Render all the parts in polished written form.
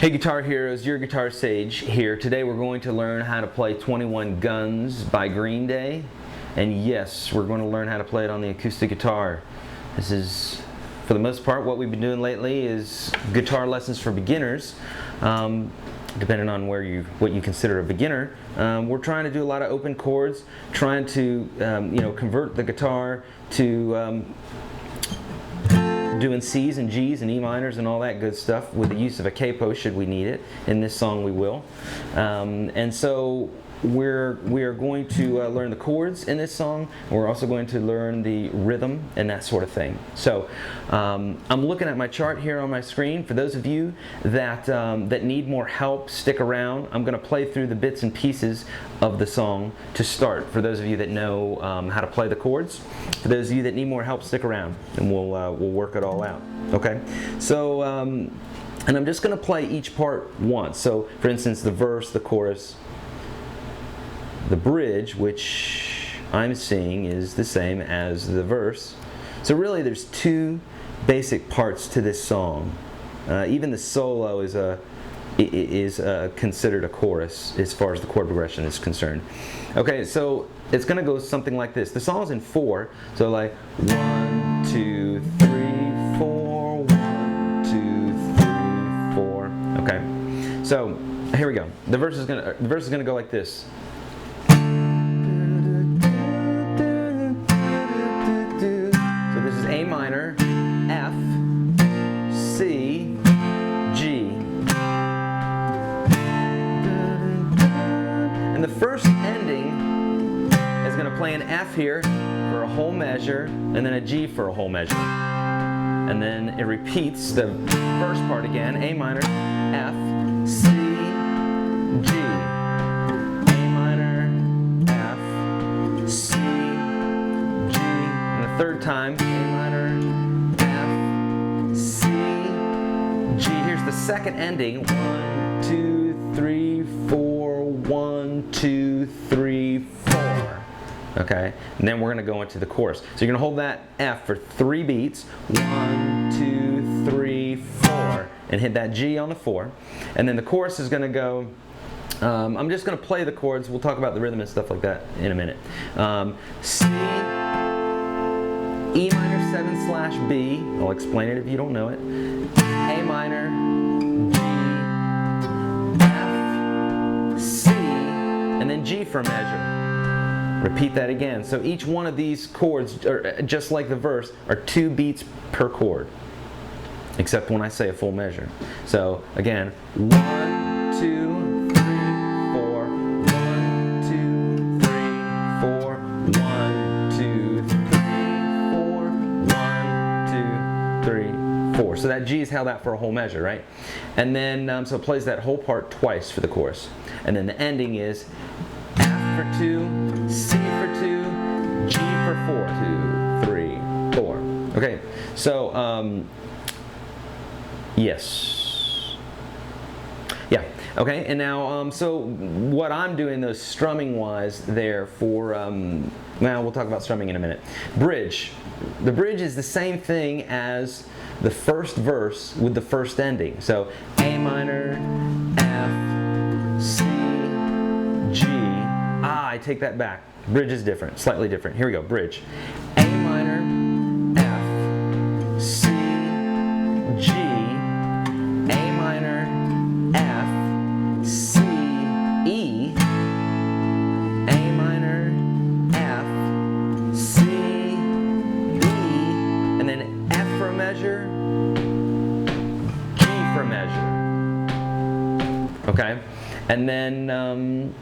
Hey Guitar Heroes, YourGuitarSage here. Today we're going to learn how to play 21 Guns by Green Day. And yes, we're going to learn how to play it on the acoustic guitar. This is, for the most part, what we've been doing lately is guitar lessons for beginners. Depending on what you consider a beginner. We're trying to do a lot of open chords, trying to convert the guitar to doing C's and G's and E minors and all that good stuff with the use of a capo should we need it. In this song we will. And so we are going to learn the chords in this song. We're also going to learn the rhythm and that sort of thing. So I'm looking at my chart here on my screen. For those of you that need more help, stick around. I'm going to play through the bits and pieces of the song to start. For those of you that know how to play the chords, for those of you that need more help, stick around and we'll work it all out. Okay? So and I'm just going to play each part once. So for instance, the verse, the chorus, the bridge, which I'm seeing is the same as the verse. So really there's two basic parts to this song. Even the solo is considered a chorus as far as the chord progression is concerned. Okay, so it's going to go something like this. The song's in 4, so like 1, 2, 3, 4, 1, 2, 3, 4. Okay, so here we go. The verse is going to go like this. A minor, F, C, G. And the first ending is going to play an F here for a whole measure, and then a G for a whole measure. And then it repeats the first part again, A minor, F, C, G. A minor, F, C, G. And the third time, the second ending, 1, 2, 3, 4, 1, 2, 3, 4. Okay, and then we're going to go into the chorus. So you're going to hold that F for 3 beats, 1, 2, 3, 4, and hit that G on the 4. And then the chorus is going to go. I'm just going to play the chords. We'll talk about the rhythm and stuff like that in a minute. C, E minor 7/B. I'll explain it if you don't know it. A minor, G, F, C, and then G for a measure. Repeat that again. So each one of these chords, just like the verse, are 2 beats per chord, except when I say a full measure. So again, 1, 2, 3, 4, 1, 2, 3, 4, 1, 2, 3, 4, 1, 2, 3, 4. So that G is held out for a whole measure, right? And then, so it plays that whole part twice for the chorus. And then the ending is F for 2, C for 2, G for 4. 2, 3, 4. Okay, so, yes. Yeah, okay, and now, so what I'm doing, those strumming-wise there for, well, we'll talk about strumming in a minute. Bridge. The bridge is the same thing as the first verse with the first ending. So A minor, F, C, G. I take that back. Bridge is different, slightly different. Here we go, bridge. A minor, F, C, G, A minor, F, C, E, A minor, F, C, E, and then F for a measure, G for a measure. Okay? And then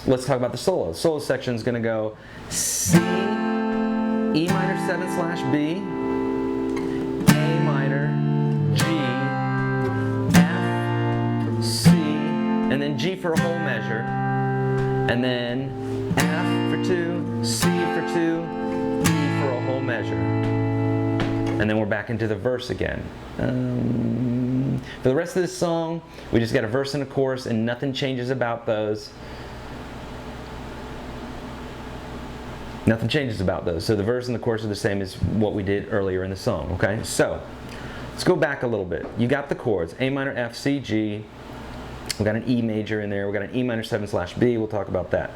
let's talk about the solo. The solo section is going to go C, E minor 7/B, A minor, G, F, C, and then G for a whole measure, and then F for 2, C for 2, E for a whole measure. And then we're back into the verse again. For the rest of this song, we just got a verse and a chorus, and nothing changes about those. Nothing changes about those. So the verse and the chorus are the same as what we did earlier in the song. Okay, so let's go back a little bit. You got the chords: A minor, F, C, G, We've got an E major in there. We've got an E minor 7/B. We'll talk about that.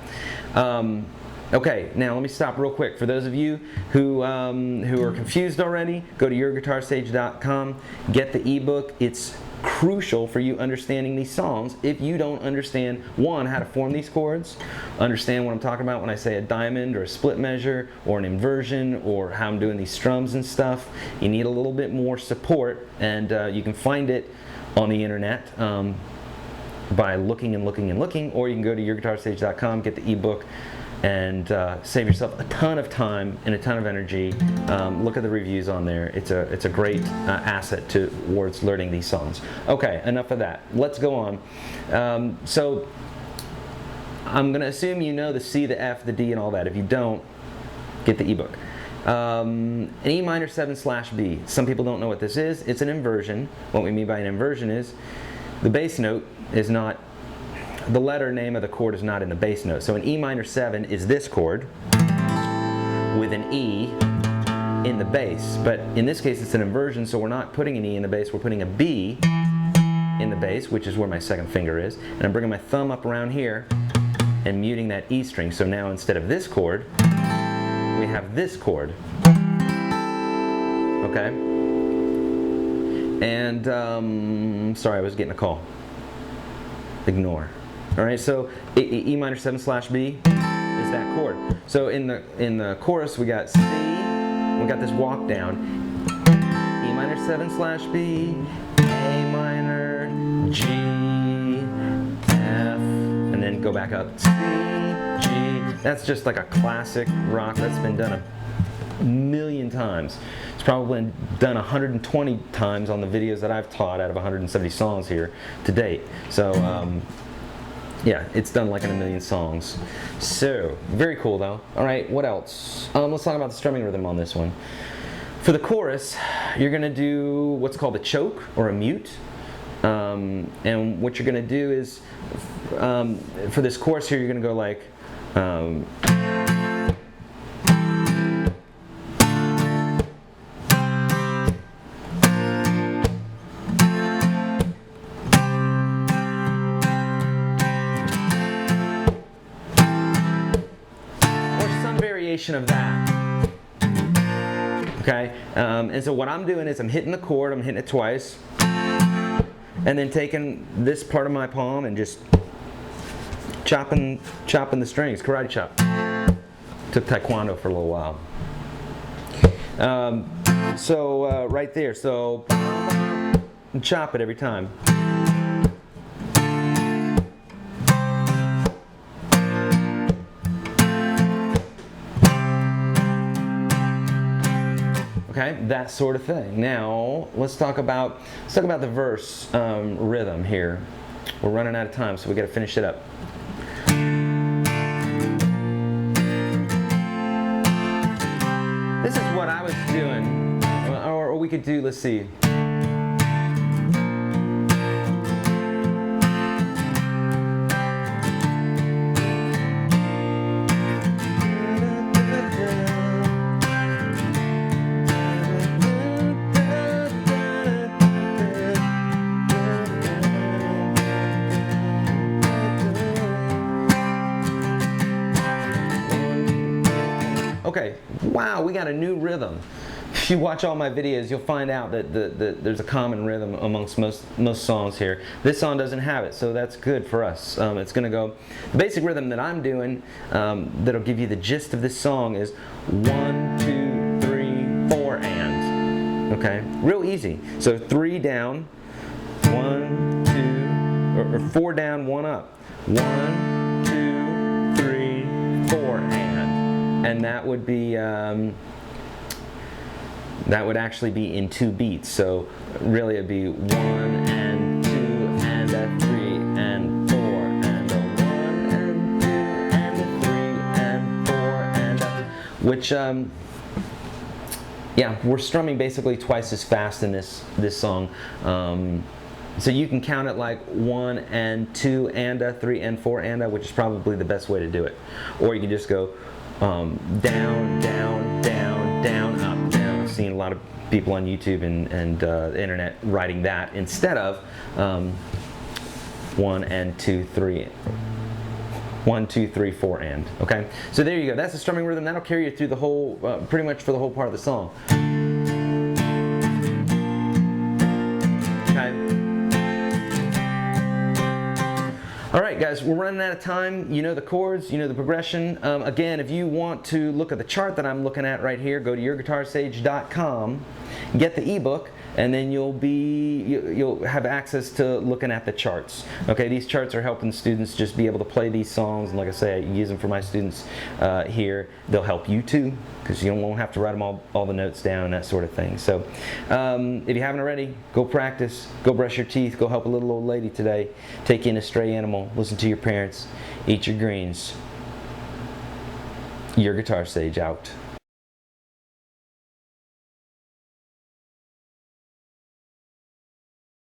Okay, now let me stop real quick. For those of you who are confused already, go to YourGuitarSage.com, get the ebook. It's crucial for you understanding these songs. If you don't understand, one, how to form these chords, understand what I'm talking about when I say a diamond or a split measure or an inversion or how I'm doing these strums and stuff, you need a little bit more support, and you can find it on the internet by looking and looking and looking, or you can go to YourGuitarSage.com, get the ebook, and save yourself a ton of time and a ton of energy. Look at the reviews on there. It's a great asset towards learning these songs. Okay, enough of that. Let's go on. So I'm going to assume you know the C, the F, the D, and all that. If you don't, get the ebook. An E minor 7/B. Some people don't know what this is. It's an inversion. What we mean by an inversion is the bass note is not, the letter name of the chord is not in the bass note. So an E minor 7 is this chord with an E in the bass. But in this case it's an inversion, so we're not putting an E in the bass, we're putting a B in the bass, which is where my second finger is. And I'm bringing my thumb up around here and muting that E string. So now instead of this chord, we have this chord. Okay? And, sorry, I was getting a call. Ignore. All right, so E minor 7/B is that chord. So in the chorus we got C, we got this walk down, E minor 7/B, A minor, G, F, and then go back up, C, G. That's just like a classic rock that's been done a million times. It's probably been done 120 times on the videos that I've taught out of 170 songs here to date. So yeah, it's done like in a million songs. So, very cool though. Alright, what else? Let's talk about the strumming rhythm on this one. For the chorus, you're going to do what's called a choke or a mute. And what you're going to do is, for this chorus here, you're going to go like, of that. Okay, and so what I'm doing is I'm hitting the chord, I'm hitting it twice, and then taking this part of my palm and just chopping the strings, karate chop. Took taekwondo for a little while. So right there, so chop it every time. Okay, that sort of thing. Now let's talk about the verse rhythm here. We're running out of time, so we got to finish it up. This is what I was doing, or we could do. Let's see. Okay, wow, we got a new rhythm. If you watch all my videos, you'll find out that there's a common rhythm amongst most songs here. This song doesn't have it, so that's good for us. It's going to go, the basic rhythm that I'm doing, that'll give you the gist of this song is 1, 2, 3, 4, and. Okay, real easy. So 3 down, 1, 2, or 4 down, 1 up. 1, 2, 3, 4, and that would be that would actually be in 2 beats. So really it'd be 1 and 2 and a 3 and 4 and a 1 and 2 and a 3 and 4 and a, which yeah, we're strumming basically twice as fast in this song. So you can count it like 1 and 2 and a 3 and 4 and a, which is probably the best way to do it. Or you can just go down, down, down, down, up, down. I've seen a lot of people on YouTube and the internet writing that instead of 1 and 2, 3. 1, 2, 3, 4, and. Okay? So there you go. That's the strumming rhythm. That'll carry you through the whole, pretty much for the whole part of the song. Okay? Alright guys, we're running out of time. You know the chords, you know the progression. Again, if you want to look at the chart that I'm looking at right here, go to YourGuitarSage.com, get the ebook, and then you'll have access to looking at the charts. Okay, these charts are helping students just be able to play these songs, and like I say, I use them for my students here. They'll help you too, because you won't have to write them all the notes down and that sort of thing. So if you haven't already, go practice, go brush your teeth, go help a little old lady today, take in a stray animal, listen to your parents, eat your greens. Your Guitar Sage out.